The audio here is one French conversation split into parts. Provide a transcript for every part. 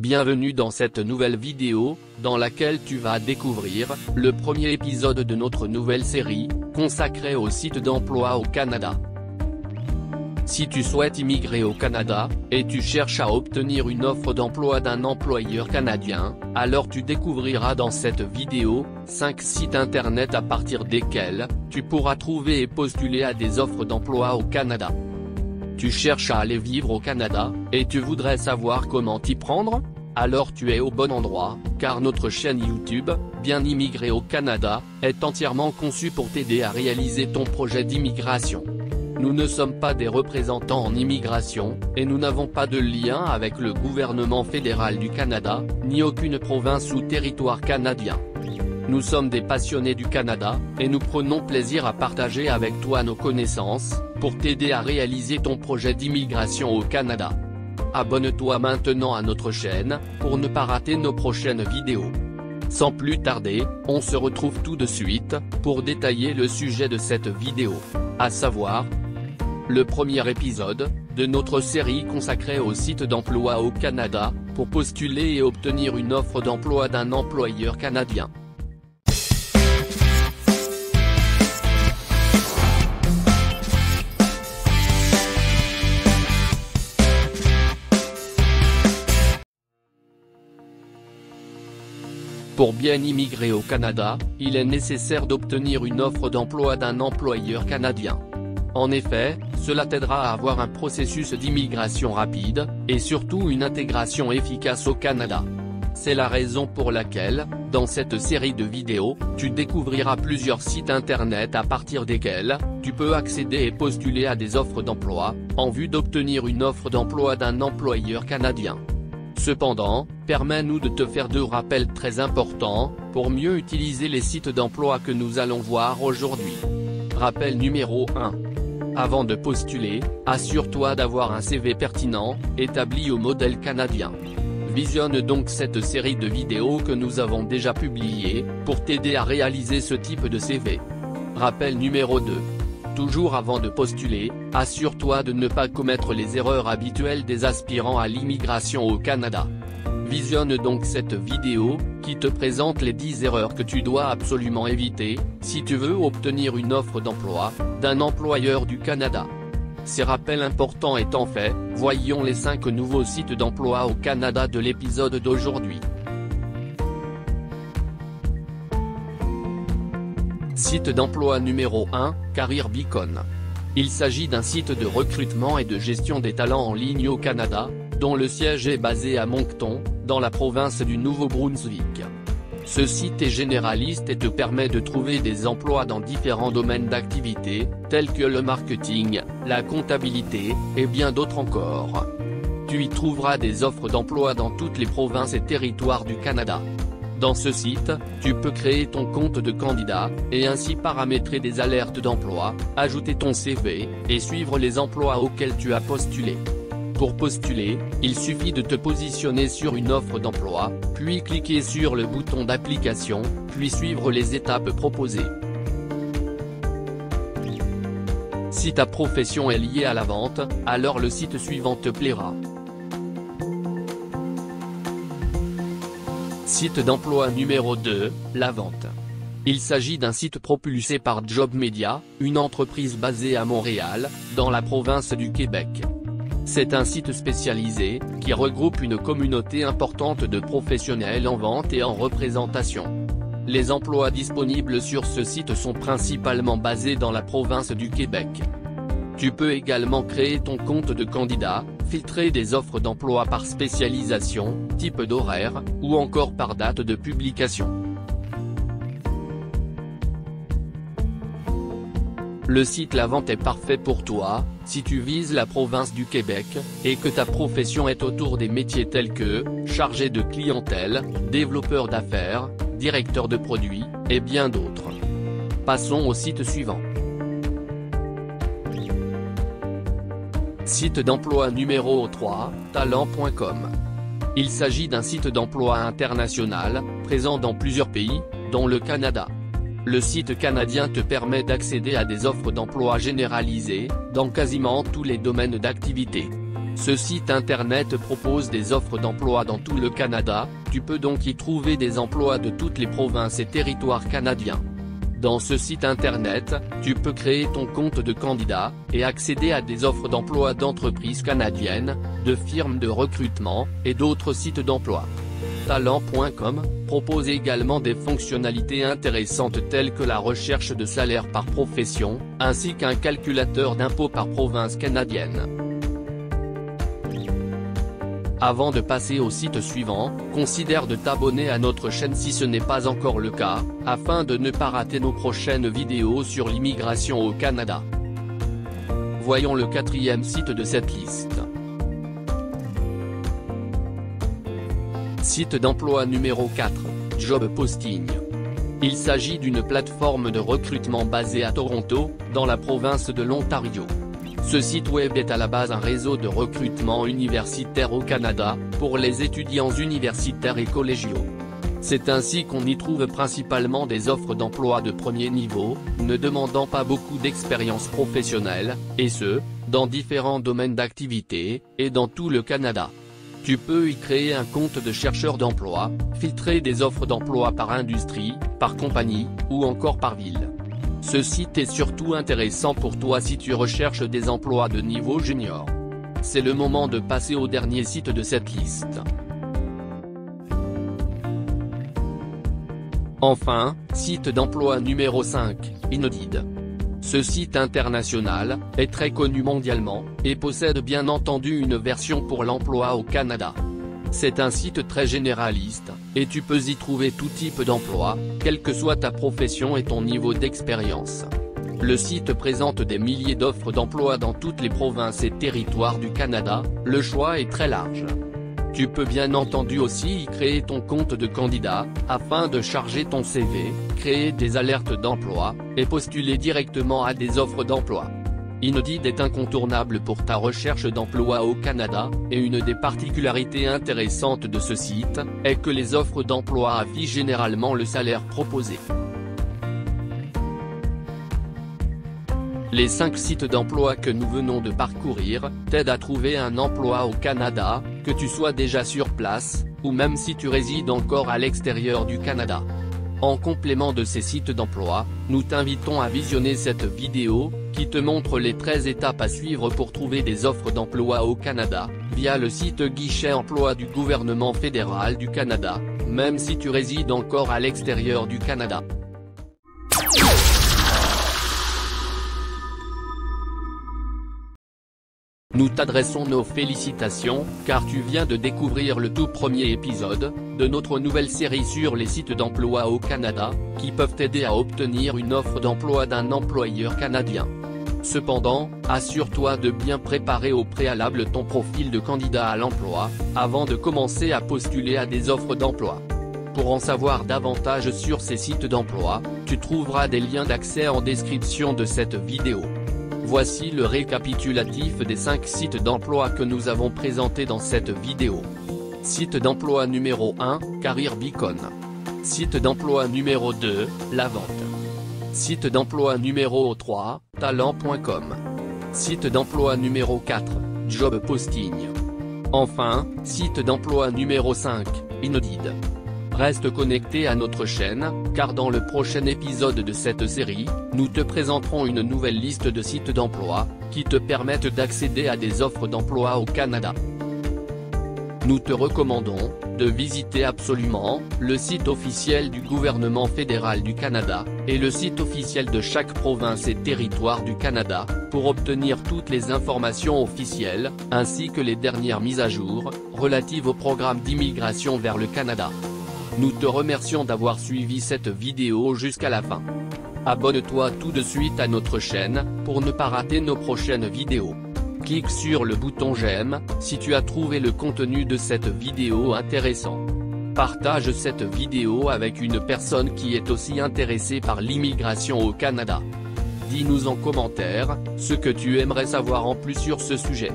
Bienvenue dans cette nouvelle vidéo, dans laquelle tu vas découvrir le premier épisode de notre nouvelle série, consacrée au site d'emploi au Canada. Si tu souhaites immigrer au Canada, et tu cherches à obtenir une offre d'emploi d'un employeur canadien, alors tu découvriras dans cette vidéo, 5 sites internet à partir desquels, tu pourras trouver et postuler à des offres d'emploi au Canada. Tu cherches à aller vivre au Canada, et tu voudrais savoir comment t'y prendre? Alors tu es au bon endroit, car notre chaîne YouTube, Bien immigrer au Canada, est entièrement conçue pour t'aider à réaliser ton projet d'immigration. Nous ne sommes pas des représentants en immigration, et nous n'avons pas de lien avec le gouvernement fédéral du Canada, ni aucune province ou territoire canadien. Nous sommes des passionnés du Canada, et nous prenons plaisir à partager avec toi nos connaissances, pour t'aider à réaliser ton projet d'immigration au Canada. Abonne-toi maintenant à notre chaîne, pour ne pas rater nos prochaines vidéos. Sans plus tarder, on se retrouve tout de suite, pour détailler le sujet de cette vidéo. À savoir, le premier épisode, de notre série consacrée au site d'emploi au Canada, pour postuler et obtenir une offre d'emploi d'un employeur canadien. Pour bien immigrer au Canada, il est nécessaire d'obtenir une offre d'emploi d'un employeur canadien. En effet, cela t'aidera à avoir un processus d'immigration rapide, et surtout une intégration efficace au Canada. C'est la raison pour laquelle, dans cette série de vidéos, tu découvriras plusieurs sites internet à partir desquels, tu peux accéder et postuler à des offres d'emploi, en vue d'obtenir une offre d'emploi d'un employeur canadien. Cependant, permets-nous de te faire 2 rappels très importants, pour mieux utiliser les sites d'emploi que nous allons voir aujourd'hui. Rappel numéro 1. Avant de postuler, assure-toi d'avoir un CV pertinent, établi au modèle canadien. Visionne donc cette série de vidéos que nous avons déjà publiées, pour t'aider à réaliser ce type de CV. Rappel numéro 2. Toujours avant de postuler, assure-toi de ne pas commettre les erreurs habituelles des aspirants à l'immigration au Canada. Visionne donc cette vidéo, qui te présente les 10 erreurs que tu dois absolument éviter, si tu veux obtenir une offre d'emploi, d'un employeur du Canada. Ces rappels importants étant faits, voyons les 5 nouveaux sites d'emploi au Canada de l'épisode d'aujourd'hui. Site d'emploi numéro 1, Career Beacon. Il s'agit d'un site de recrutement et de gestion des talents en ligne au Canada, dont le siège est basé à Moncton, dans la province du Nouveau-Brunswick. Ce site est généraliste et te permet de trouver des emplois dans différents domaines d'activité, tels que le marketing, la comptabilité, et bien d'autres encore. Tu y trouveras des offres d'emploi dans toutes les provinces et territoires du Canada. Dans ce site, tu peux créer ton compte de candidat, et ainsi paramétrer des alertes d'emploi, ajouter ton CV, et suivre les emplois auxquels tu as postulé. Pour postuler, il suffit de te positionner sur une offre d'emploi, puis cliquer sur le bouton d'application, puis suivre les étapes proposées. Si ta profession est liée à la vente, alors le site suivant te plaira. Site d'emploi numéro 2, la vente. Il s'agit d'un site propulsé par Job Media, une entreprise basée à Montréal, dans la province du Québec. C'est un site spécialisé, qui regroupe une communauté importante de professionnels en vente et en représentation. Les emplois disponibles sur ce site sont principalement basés dans la province du Québec. Tu peux également créer ton compte de candidat, filtrer des offres d'emploi par spécialisation, type d'horaire, ou encore par date de publication. Le site La Vente est parfait pour toi, si tu vises la province du Québec, et que ta profession est autour des métiers tels que, chargé de clientèle, développeur d'affaires, directeur de produits, et bien d'autres. Passons au site suivant. Site d'emploi numéro 3, talent.com. Il s'agit d'un site d'emploi international, présent dans plusieurs pays, dont le Canada. Le site canadien te permet d'accéder à des offres d'emploi généralisées, dans quasiment tous les domaines d'activité. Ce site internet propose des offres d'emploi dans tout le Canada, tu peux donc y trouver des emplois de toutes les provinces et territoires canadiens. Dans ce site internet, tu peux créer ton compte de candidat, et accéder à des offres d'emploi d'entreprises canadiennes, de firmes de recrutement, et d'autres sites d'emploi. Talent.com propose également des fonctionnalités intéressantes telles que la recherche de salaire par profession, ainsi qu'un calculateur d'impôts par province canadienne. Avant de passer au site suivant, considère de t'abonner à notre chaîne si ce n'est pas encore le cas, afin de ne pas rater nos prochaines vidéos sur l'immigration au Canada. Voyons le quatrième site de cette liste. Site d'emploi numéro 4, Job Posting. Il s'agit d'une plateforme de recrutement basée à Toronto, dans la province de l'Ontario. Ce site web est à la base un réseau de recrutement universitaire au Canada, pour les étudiants universitaires et collégiaux. C'est ainsi qu'on y trouve principalement des offres d'emploi de premier niveau, ne demandant pas beaucoup d'expérience professionnelle, et ce, dans différents domaines d'activité, et dans tout le Canada. Tu peux y créer un compte de chercheur d'emploi, filtrer des offres d'emploi par industrie, par compagnie, ou encore par ville. Ce site est surtout intéressant pour toi si tu recherches des emplois de niveau junior. C'est le moment de passer au dernier site de cette liste. Enfin, site d'emploi numéro 5, Indeed. Ce site international, est très connu mondialement, et possède bien entendu une version pour l'emploi au Canada. C'est un site très généraliste, et tu peux y trouver tout type d'emploi, quelle que soit ta profession et ton niveau d'expérience. Le site présente des milliers d'offres d'emploi dans toutes les provinces et territoires du Canada, le choix est très large. Tu peux bien entendu aussi y créer ton compte de candidat, afin de charger ton CV, créer des alertes d'emploi, et postuler directement à des offres d'emploi. Indeed est incontournable pour ta recherche d'emploi au Canada, et une des particularités intéressantes de ce site, est que les offres d'emploi affichent généralement le salaire proposé. Les 5 sites d'emploi que nous venons de parcourir, t'aident à trouver un emploi au Canada, que tu sois déjà sur place, ou même si tu résides encore à l'extérieur du Canada. En complément de ces sites d'emploi, nous t'invitons à visionner cette vidéo, qui te montre les 13 étapes à suivre pour trouver des offres d'emploi au Canada, via le site Guichet Emploi du gouvernement fédéral du Canada, même si tu résides encore à l'extérieur du Canada. Nous t'adressons nos félicitations, car tu viens de découvrir le tout premier épisode, de notre nouvelle série sur les sites d'emploi au Canada, qui peuvent t'aider à obtenir une offre d'emploi d'un employeur canadien. Cependant, assure-toi de bien préparer au préalable ton profil de candidat à l'emploi, avant de commencer à postuler à des offres d'emploi. Pour en savoir davantage sur ces sites d'emploi, tu trouveras des liens d'accès en description de cette vidéo. Voici le récapitulatif des 5 sites d'emploi que nous avons présentés dans cette vidéo. Site d'emploi numéro 1, Career Beacon. Site d'emploi numéro 2, La Vente. Site d'emploi numéro 3, Talent.com. Site d'emploi numéro 4, Job Posting. Enfin, site d'emploi numéro 5, Indeed. Reste connecté à notre chaîne, car dans le prochain épisode de cette série, nous te présenterons une nouvelle liste de sites d'emploi, qui te permettent d'accéder à des offres d'emploi au Canada. Nous te recommandons de visiter absolument le site officiel du gouvernement fédéral du Canada, et le site officiel de chaque province et territoire du Canada, pour obtenir toutes les informations officielles, ainsi que les dernières mises à jour, relatives au programme d'immigration vers le Canada. Nous te remercions d'avoir suivi cette vidéo jusqu'à la fin. Abonne-toi tout de suite à notre chaîne, pour ne pas rater nos prochaines vidéos. Clique sur le bouton j'aime, si tu as trouvé le contenu de cette vidéo intéressant. Partage cette vidéo avec une personne qui est aussi intéressée par l'immigration au Canada. Dis-nous en commentaire, ce que tu aimerais savoir en plus sur ce sujet.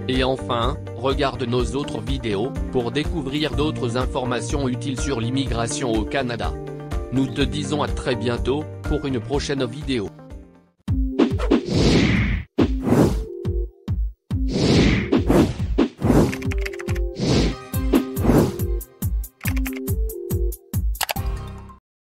Et enfin, regarde nos autres vidéos, pour découvrir d'autres informations utiles sur l'immigration au Canada. Nous te disons à très bientôt, pour une prochaine vidéo.